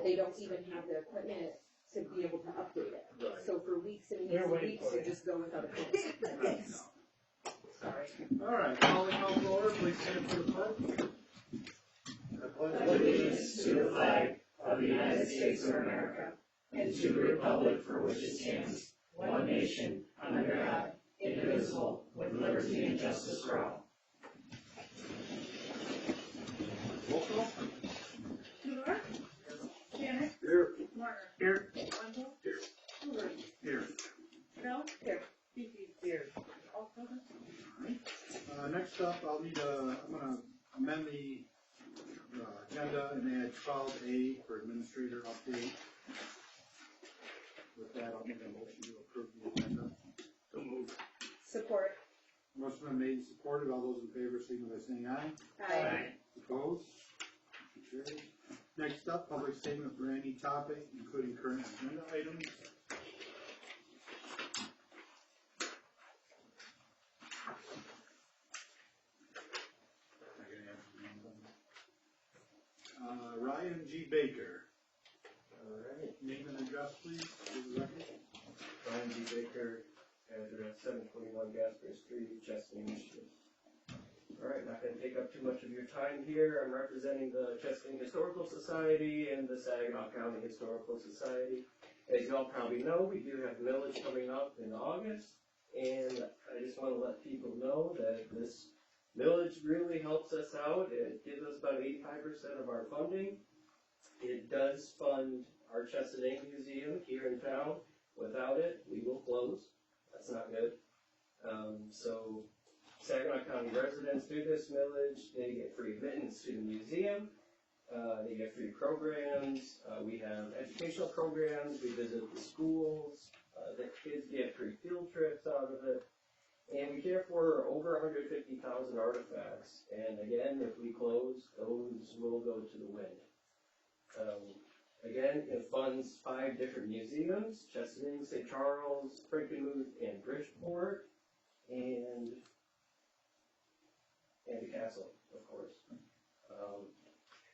they don't even have the equipment to be able to update it. Right. So for weeks and weeks They're and waiting weeks, for you it. just go without a payment. Sorry. All right, calling call to order, please stand for the pledge. Allegiance to the flag of the United States of America and to the republic for which it stands, one nation, under God, indivisible, with liberty and justice for all. Roll call. Tudor. Janet. Here. Marner. Here. Wendell. Here. Hoover. Here. Bell. Here. Beatty. Here. All present. Next up, I'm gonna amend the agenda and add 12A for administrator update. With that, I'll make a motion to approve the agenda. So move. Support. Motion been made and supported. All those in favor, signal by saying aye. Aye. Opposed? Motion carries. Next up, public statement for any topic, including current agenda items. Ryan G. Baker. All right, Name and address, please, for the record. Ryan G. Baker, address 721 Gasper Street, Chesaning, Michigan. All right, not going to take up too much of your time here. I'm representing the Chesaning Historical Society and the Saginaw County Historical Society. As you all probably know, we do have millage coming up in August, and I just want to let people know that this millage really helps us out. It gives us about 85% of our funding. It does fund our Chesaning Museum here in town. Without it, we will close. That's not good. So Saginaw County residents do this millage. They get free admittance to the museum. They get free programs. We have educational programs. We visit the schools. The kids get free field trips out of it. And we care for over 150,000 artifacts. And again, if we close, those will go to the wind. Again, it funds 5 different museums: Chesaning, St. Charles, Frankenmuth, and Bridgeport, and the castle, of course.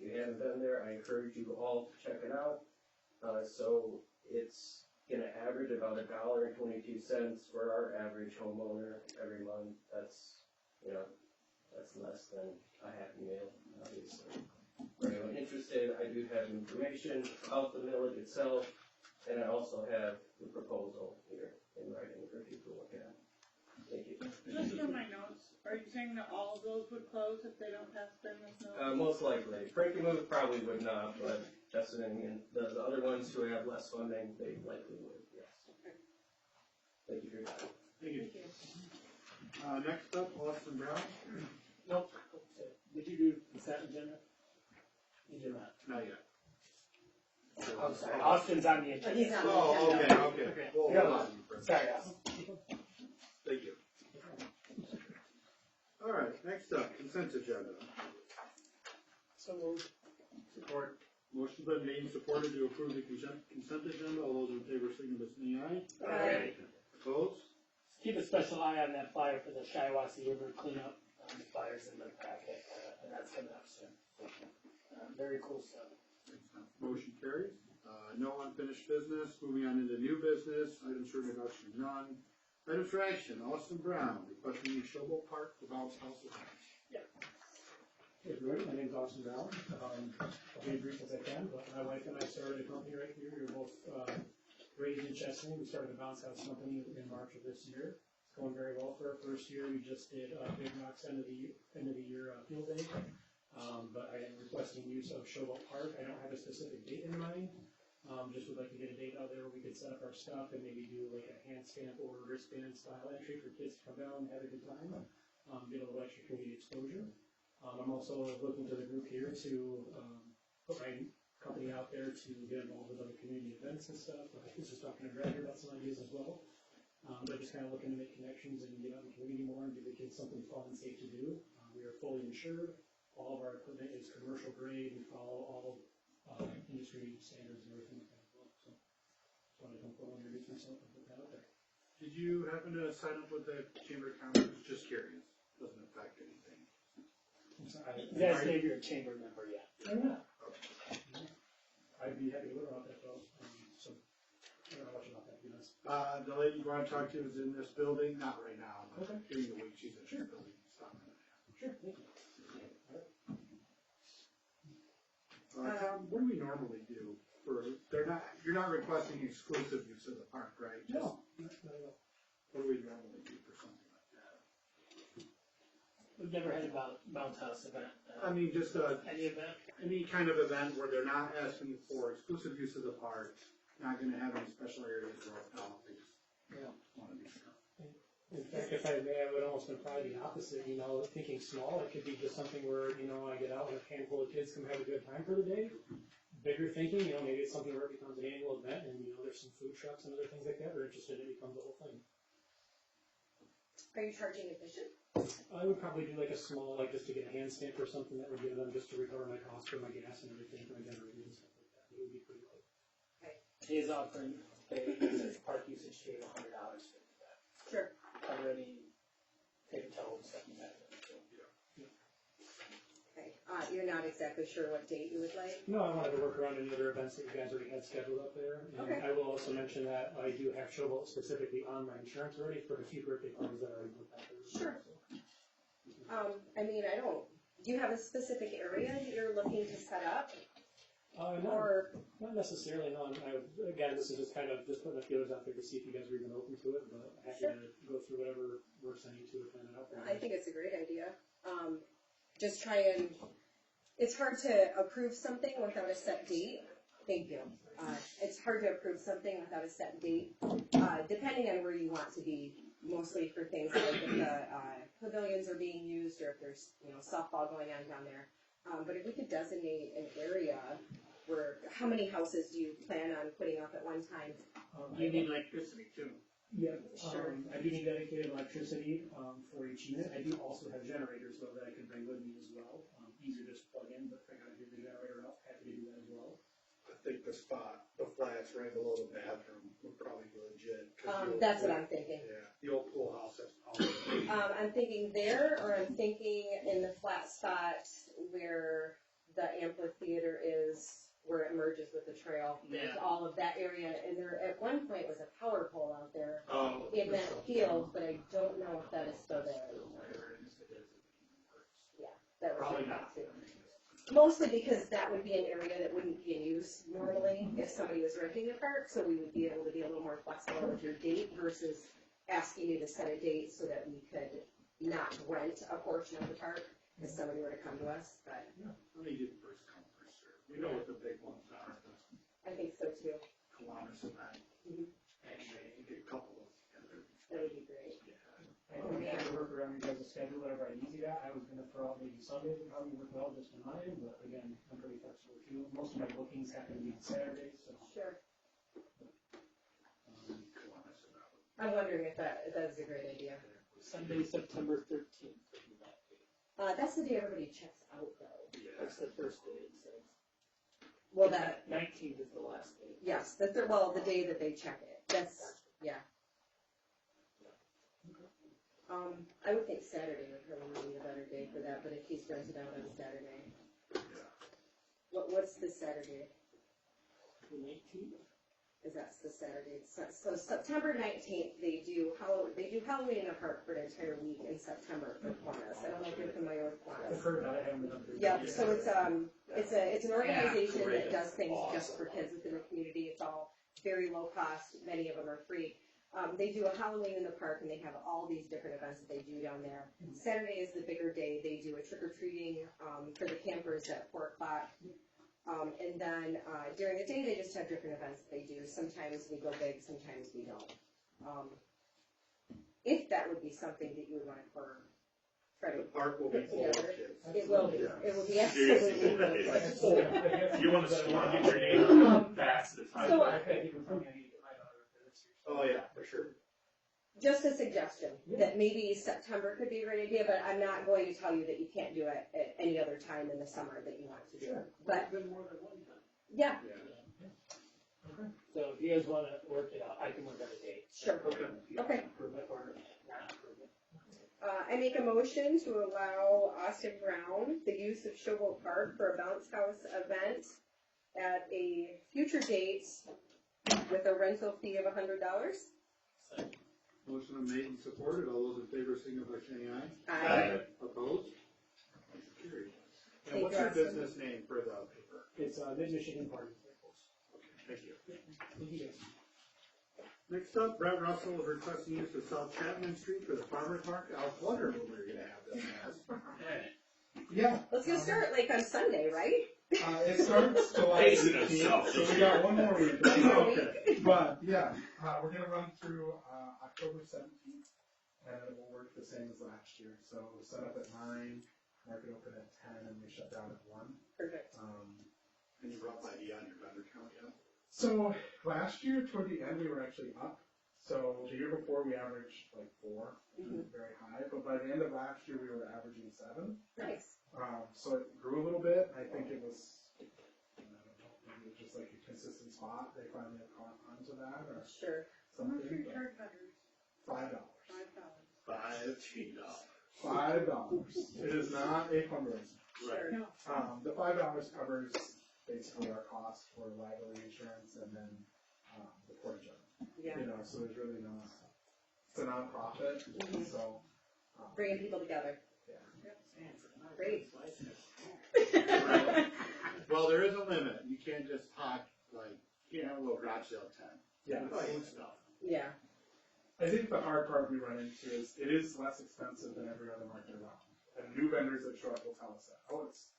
If you haven't been there, I encourage you all to check it out. So it's going to average about $1.22 for our average homeowner every month. That's less than a Happy Meal, obviously. For anyone interested, I do have information about the millage itself, and I also have the proposal here in writing for people to look at. Thank you. Just from my notes, are you saying that all of those would close if they don't pass this note? Most likely. Frankenmuth probably would not, but Chesaning and the other ones who have less funding, they likely would, yes. Thank you for your time. Thank you. Next up, Austin Brown. Nope. Did you do consent agenda? You did not. Not yet. Oh, sorry. Austin's on the agenda. He's on the Oh, agenda. okay. Well, Yeah. hold on for a Sorry, second. Austin. Thank you. All right, next up, consent agenda. So moved. Support. Motion's been made and supported to approve the consent agenda. All those in favor, signal by saying aye. Aye. Opposed? Keep a special eye on that flyer for the Shiawassee River cleanup. The flyers in the packet, and that's coming up soon. Very cool stuff. Motion carries. No unfinished business. Moving on into new business. Items for introduction, none. Items for action. Austin Brown requesting use Showboat Park for Bounce House event. Hey everybody, my name's Austin Brown. I'll be as brief as I can, but my wife and I started a company right here. We were both raised in Chesaning. We started the Bounce House Company in March of this year. It's going very well for our first year. We just did Big Rock's end of the year field day. But I am requesting use of Showboat Park. I don't have a specific date in mind. Just would like to get a date out there where we could set up our stuff and maybe do like a hand stamp or wristband style entry for kids to come down and have a good time. Get a little extra community exposure. I'm also looking to the group here to put my company out there to get involved with other community events and stuff. I was just talking to Greg about some ideas as well. But just kind of looking to make connections and get out in the community more and give the kids something fun and safe to do. We are fully insured. All of our equipment is commercial grade. We follow all industry standards and everything like that as well. So just wanted to come forward and introduce myself and put that out there. Did you happen to sign up with the Chamber of Commerce? Just curious. Doesn't affect anything. I'm sorry. You guys gave your chamber member yet? I'm not. I'd be happy to learn about that though, so, I don't know much about that, you know. The lady you wanna talk to is in this building, not right now, but Okay. during the week, she's in this building. Stop in. Sure, thank you. What do we normally do for, you're not requesting exclusive use of the park, right? Just No, not at all. What do we normally do for something like that? We've never had a bounce house event. I mean, just Any event? any kind of event where they're not asking for exclusive use of the park, not gonna have any special areas roped out, they just Yeah. wanna be. In fact, if I may, I would almost been probably the opposite, you know, thinking small, it could be just something where, you know, I get out and a handful of kids come have a good time for the day. Bigger thinking, you know, maybe it's something where it becomes an annual event and, you know, there's some food trucks and other things like that, we're interested, it becomes a whole thing. Are you charging admission? I would probably do like a small, like just to get a hand stamp or something that would give them just to recover my cost for my gas and everything, for my generator and stuff like that, it would be pretty cool. He is offering pay his park usage fee of $100 for that. Sure. Cover any paper towels, stuff like that. Okay, you're not exactly sure what date you would like? No, I wanted to work around any other events that you guys already had scheduled up there. And Okay. I will also mention that I do have Showboat specifically on my insurance already for a few birthday parties that are already booked out there. Sure. I mean, do you have a specific area that you're looking to set up? Or, Not necessarily, no. Again, this is just kind of just putting the feelers out there to see if you guys are even open to it, but happy Sure. to go through whatever works I need to plan it out there. I think it's a great idea. Just try and, it's hard to approve something without a set date. Thank you. It's hard to approve something without a set date, depending on where you want to be, mostly for things like if the pavilions are being used or if there's, you know, softball going on down there. But if we could designate an area where, how many houses do you plan on putting up at one time? You need electricity too. Yeah, Sure. I do need dedicated electricity for each unit. I do also have generators though that I can bring with me as well. Easier to just plug in, but if I gotta do the generator out, happy to do that as well. I think the flats right below the bathroom would probably be legit. 'Cause the old That's what pool- I'm thinking. Yeah, the old pool house, that's probably. I'm thinking there, or I'm thinking in the flat spot where the amphitheater is, where it merges with the trail. There's Yeah. all of that area, and there, at one point, was a power pole out there Oh. in that field, but I don't know if that is still there anymore. That was Probably the not. thought, too. Mostly because that would be an area that wouldn't be in use normally if somebody was renting the park, so we would be able to be a little more flexible with your date versus asking you to set a date so that we could not rent a portion of the park if somebody were to come to us, but Let me do the first come, first serve. We know what the big ones are, the I think so too. Kiwanis event. Mhm. And get a couple of together. That would be great. I can try to work around your guys' schedule, whatever I need you at. I was gonna throw out maybe Sundays would probably work well just for mine, but again, I'm pretty flexible too. Most of my bookings happen to be on Saturdays, so. Sure. Kiwanis event. I'm wondering if that is a great idea. Sunday, September 13th. That's the day everybody checks out though. Yeah. That's the first day, it says. Well, that, 19th is the last day. yes, the the day that they check it. That's, yeah. I would think Saturday would probably be a better day for that, but if he's rented out on Saturday. Yeah. What's this Saturday? The 19th? Is that's the Saturday? So September 19th, they do Halloween in the park for an entire week in September for Kiwanis. I don't know if you're familiar with I've Kiwanis. heard that, I haven't been up there. Yep, so it's an organization that does things just for kids within the community. It's all very low cost, many of them are free. They do a Halloween in the park and they have all these different events that they do down there. Saturday is the bigger day. They do a trick-or-treating, for the campers at 4 o'clock. And then, during the day, they just have different events that they do. Sometimes we go big, sometimes we don't. If that would be something that you would want to try The to park will be put full of together, kids. it will be. It will be absolutely. You want to get your name fast this time. So- I think you can get my daughter up there this year. Oh, yeah, for sure. Just a suggestion, that maybe September could be a great idea, but I'm not going to tell you that you can't do it at any other time in the summer that you want to do it. But, yeah, Yeah. So if you guys want to work it out, I can work out a date. sure. Okay. Approve it or not approve it. I make a motion to allow Austin Brown the use of Showboat Park for a bounce house event at a future date with a rental fee of $100. Motion been made and supported. All those in favor signify by saying aye. Aye. Opposed? Motion carried. Thank And what's you, your Austin. business name for the paper? It's, Mid-Michigan Party Cycles. Thank you. Thank you guys. Next up, Brett Russell is requesting use of South Chapman Street for the farmer's market. I was wondering when we were gonna have this as. Yeah, Let's get started like on Sunday, right? it starts July Pacing 18th, himself. so we got one more week. One more Okay. But, yeah, we're gonna run through, October 17th, and it will work the same as last year. So we'll set up at 9, market open at 10, and we shut down at 1. Perfect. And you brought my ID on your vendor count, yeah? So last year, toward the end, we were actually up. So the year before, we averaged like 4, very high. But by the end of last year, we were averaging 7. Nice. So it grew a little bit. I think it was, I don't know, maybe it was just like a consistent spot. They finally have caught onto that or Sure. How much are something. your charge vendors? $5. $5. It is not a fundraiser. Right. No. The $5 covers basically our cost for liability insurance and then the porta john. Yeah. You know, so there's really no. It's a nonprofit, so. Bringing people together. Yeah. Great. Well, there is a limit. You can't just talk, like, you can't have a little garage sale tent. Yeah. Food stuff. Yeah. I think the hard part we run into is it is less expensive than every other market around. And new vendors that show up will tell us that, oh, it's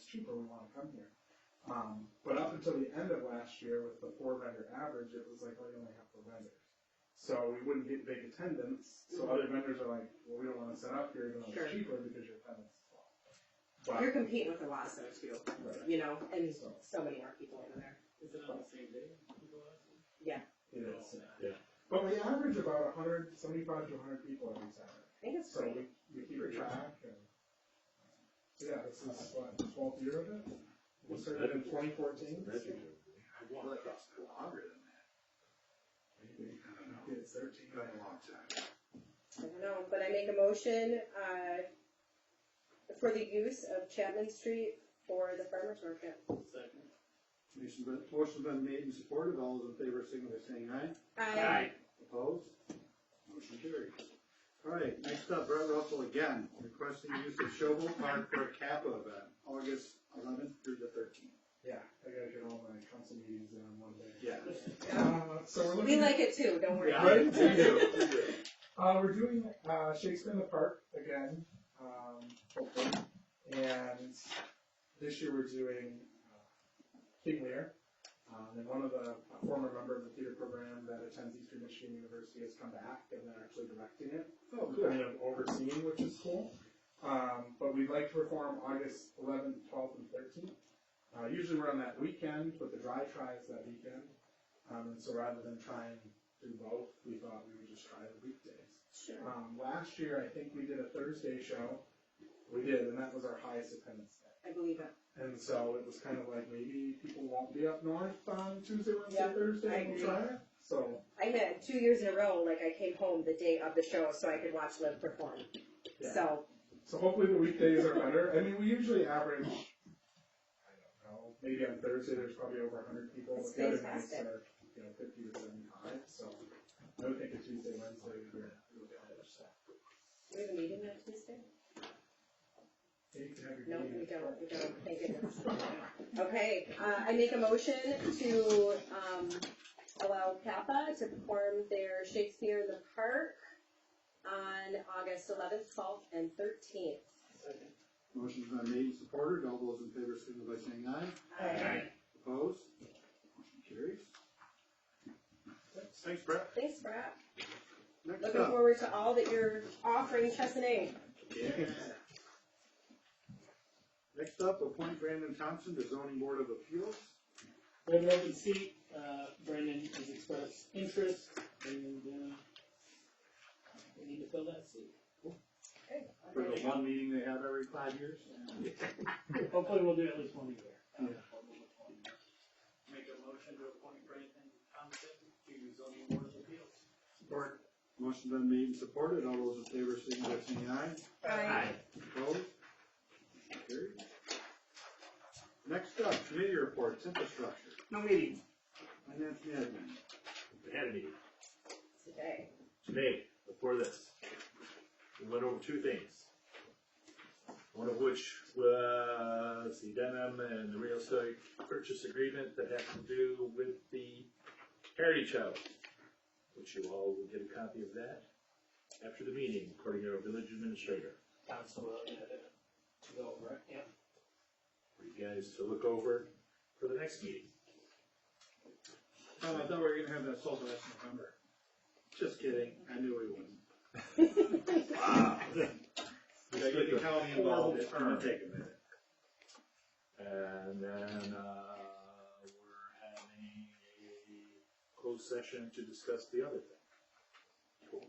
cheaper, we wanna come here. But up until the end of last year with the 4 vendor average, it was like, oh, you only have 4 vendors. So we wouldn't get big attendance, so other vendors are like, well, we don't wanna set up here even though Sure. it's cheaper because your attendance is low. But, You're competing with Owasso too, right, you know, and so many more people over there. Is it on the same day? Yeah. it is. Yeah. But we average about 175 to 100 people every Saturday. I think it's So great. we keep track and, yeah, this is what, the 12th year of it? We started in 2014. I feel like it's longer than that. Maybe, it's 13. It's been a long time. I don't know, but I make a motion, for the use of Chapman Street for the farmer's market. Motion's been made and supported. All those in favor signify by saying aye. Aye. Opposed? Motion carried. All right, next up, Brett Russell again, requesting use of Showboat Park for a Kappa event, August 11th through the 13th. Yeah, I gotta get all my council meetings in on one day. Yeah. So we're We looking. like it too, don't worry. Yeah. Right? We do. We're doing, Shakespeare in the Park again, hopefully. And this year we're doing, King Lear. And one of a former member of the theater program that attends Eastern Michigan University has come back and they're actually directing it. Oh, cool. Kind of overseeing, which is cool. But we'd like to perform August 11th, 12th, and 13th. Usually we're on that weekend, but the dry try is that weekend. And so rather than try and do both, we thought we would just try the weekdays. Sure. Last year, I think we did a Thursday show. We did, and that was our highest attendance day. I believe it. And so it was kind of like maybe people won't be up north on Tuesday, Wednesday, Yeah, Thursday, I and we'll agree. try it. So, I had 2 years in a row, like I came home the day of the show so I could watch Liv perform. yeah. So, Hopefully the weekdays are better. I mean, we usually average, I don't know, maybe on Thursday there's probably over 100 people. That's but the other nights fantastic. are, 50 to 75. So I would think a Tuesday, Wednesday, we'll get better stuff. do we have a meeting that Tuesday? You can have your No, meeting. we don't, thank goodness. Okay, I make a motion to, allow Kappa to perform their Shakespeare in the Park on August 11th, 12th, and 13th. Motion's been made and supported. All those in favor signify by saying aye. Aye. Opposed? Motion carries. Thanks, Brett. Thanks, Brad. Next Looking up. forward to all that you're offering Chesaning. Yeah. Next up, appoint Brandon Thompson to Zoning Board of Appeals. We have an open seat, Brandon has expressed interest, and, we need to fill that seat. For the one meeting they have every 5 years. Hopefully we'll do at least one a year. Make a motion to appoint Brandon Thompson to zoning board of appeals. Support. Motion's been made and supported. All those in favor signify by saying aye. Aye. Opposed? Carried. Next up, committee reports, infrastructure, No meeting. finance and admin. We had a meeting Today. today, before this. We went over two things. One of which was the Denham and the real estate purchase agreement that had to do with the Heritage House, which you all will get a copy of that after the meeting, according to our village administrator. Council had to go over it, yeah. For you guys to look over for the next meeting. Oh, I thought we were gonna have that sold last November. Just kidding, I knew we wouldn't. Wow. I get the county involved, it's gonna take a minute. And then, we're having a closed session to discuss the other thing. Cool.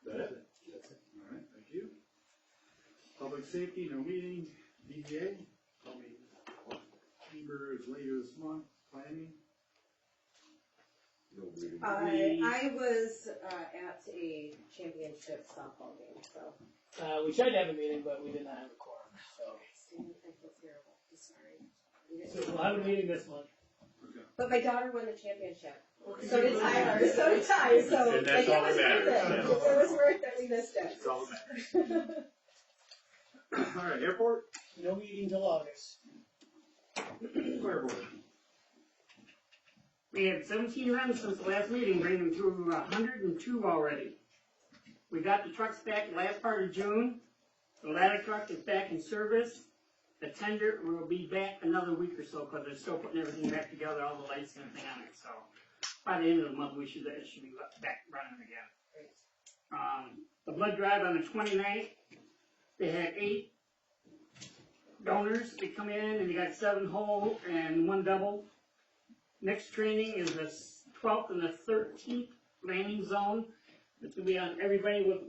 That's it. That's it. All right, thank you. Public safety, no meeting, DDA, Chamber is later this month, planning. No meeting. I was, at a championship softball game, so. We tried to have a meeting, but we did not have a quorum, so. I feel terrible, I'm sorry. So we'll have a meeting this month. Okay. But my daughter won the championship. So did Tyler, so did Ty, so. And that's like, all it was that worth matters, it. yeah. It was worth that we missed it. That's all that matters. All right, airport, No meeting till August. fire board. We had 17 runs since the last meeting, bringing them to 102 already. We got the trucks back last part of June. The ladder truck is back in service. The tender will be back another week or so because they're still putting everything back together, all the lights and everything on it. So by the end of the month, it should be back running again. The blood drive on the 29th, they had 8 donors. They come in and they got 7 whole and 1 double. Next training is the 12th and the 13th landing zone. It's gonna be on everybody with,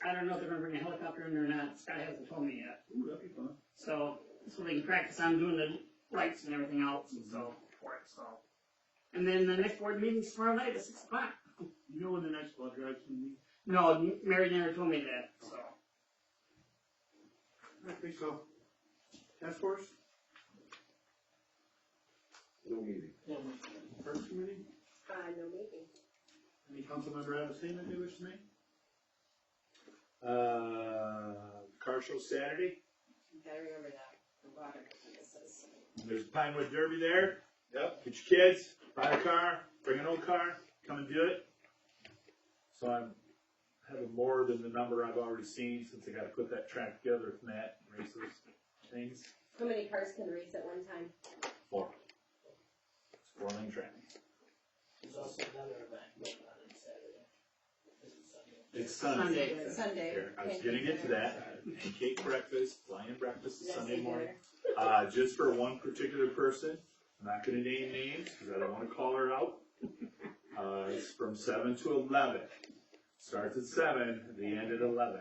I don't know if they're gonna bring a helicopter in there or not. Scott hasn't told me yet. Ooh, that'd be fun. So they can practice on doing the lights and everything else and so for it, so. And then the next board meeting's tomorrow night at 6 o'clock. You know when the next blood drive's gonna be? No, Mary never told me that, so. I think so. Task force, No meeting. No meeting. Parks committee, No meeting. any council member have a statement they wish to make? Car show Saturday. You gotta remember that, the water, this is. There's a Pinewood Derby there. Yep. Get your kids, buy a car, bring an old car, come and do it. So I'm having more than the number I've already seen since I gotta put that track together with Matt and race those things. How many cars can race at one time? 4. It's 4-lane track. There's also another event going on on Saturday. This is Sunday. It's Sunday. Sunday. Here, I was Pancake gonna get to dinner. that. Pancake breakfast, flying breakfast is Did I Sunday say morning. dinner? Just for one particular person. I'm not gonna name names because I don't wanna call her out. It's from 7 to 11. Starts at 7, the end at 11.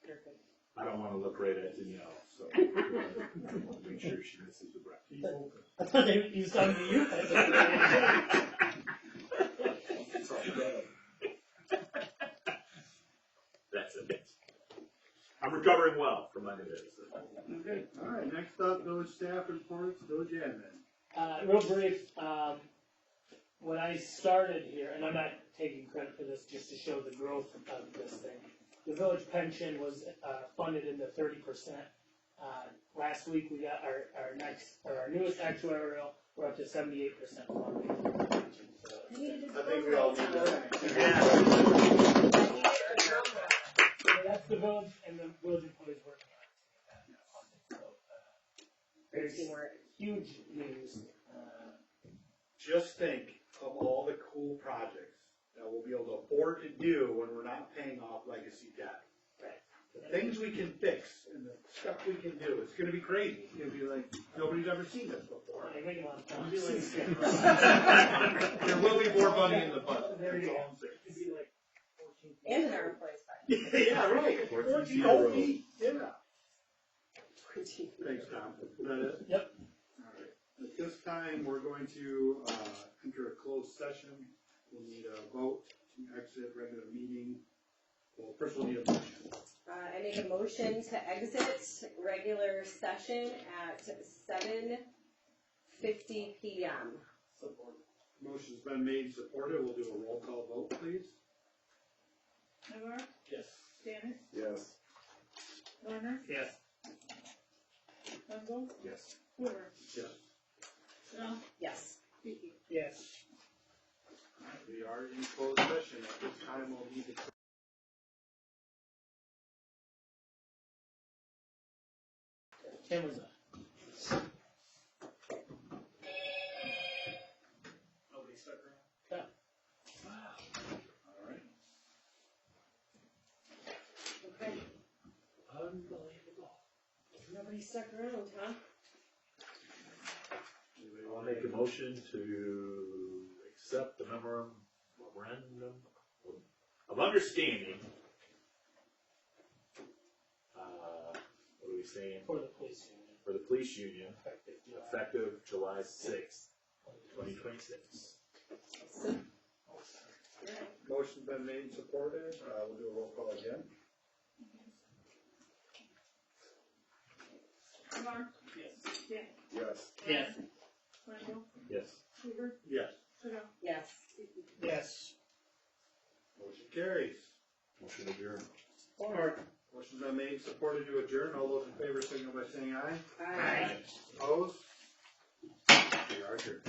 Perfect. I don't wanna look right at Danielle, so I wanna make sure she misses the breakfast. I thought he was talking to you. That's it. I'm recovering well from my news. Okay, all right, next up, village staff reports, village admin. Real brief, when I started here, and I'm not taking credit for this, just to show the growth of this thing, the village pension was funded into 30%. Last week we got our newest actuarial, we're up to 78% funding. So, I think we all need that. so that's the village, and the village employees working on it. So, Great teamwork. huge news. Just think of all the cool projects that we'll be able to afford to do when we're not paying off legacy debt. The things we can fix and the stuff we can do, it's gonna be crazy. It's gonna be like, nobody's ever seen this before. They make a lot of fun. There will be more money in the budget. There you That's go. all I'm saying. It'd be like 14. And in our employees' fund. Yeah, right. 14 Yeah. Thanks, Tom. Is that it? Yep. All right. At this time, we're going to, enter a closed session. We'll need a vote to exit regular meeting. Well, first we'll need a motion. I make a motion to exit regular session at 7:50 PM. Support. Motion's been made and supported, we'll do a roll call vote, please. Newmark, Yes. Stannis, Yes. Warner, Yes. Wendell, Yes. Hoover. Yes. No, Yes. Yes. We are in closed session, at this time we'll need to. Cameras on. Nobody stuck around? Alright. Okay. Unbelievable. Nobody stuck around, huh? Anybody want to make a motion to accept the memorandum of understanding? What are we saying? For the police union. For the police union, Effective July. effective July 6th, 2026. Motion's been made and supported, we'll do a roll call again. Newmark, Yes. Yes. Yes. Wendell, Yes. Hoover, Yes. no, Yes. Yes. Motion carries. Motion adjourned. Motion's been made and supported to adjourn, all those in favor signal by saying aye. Aye. Opposed? We are adjourned.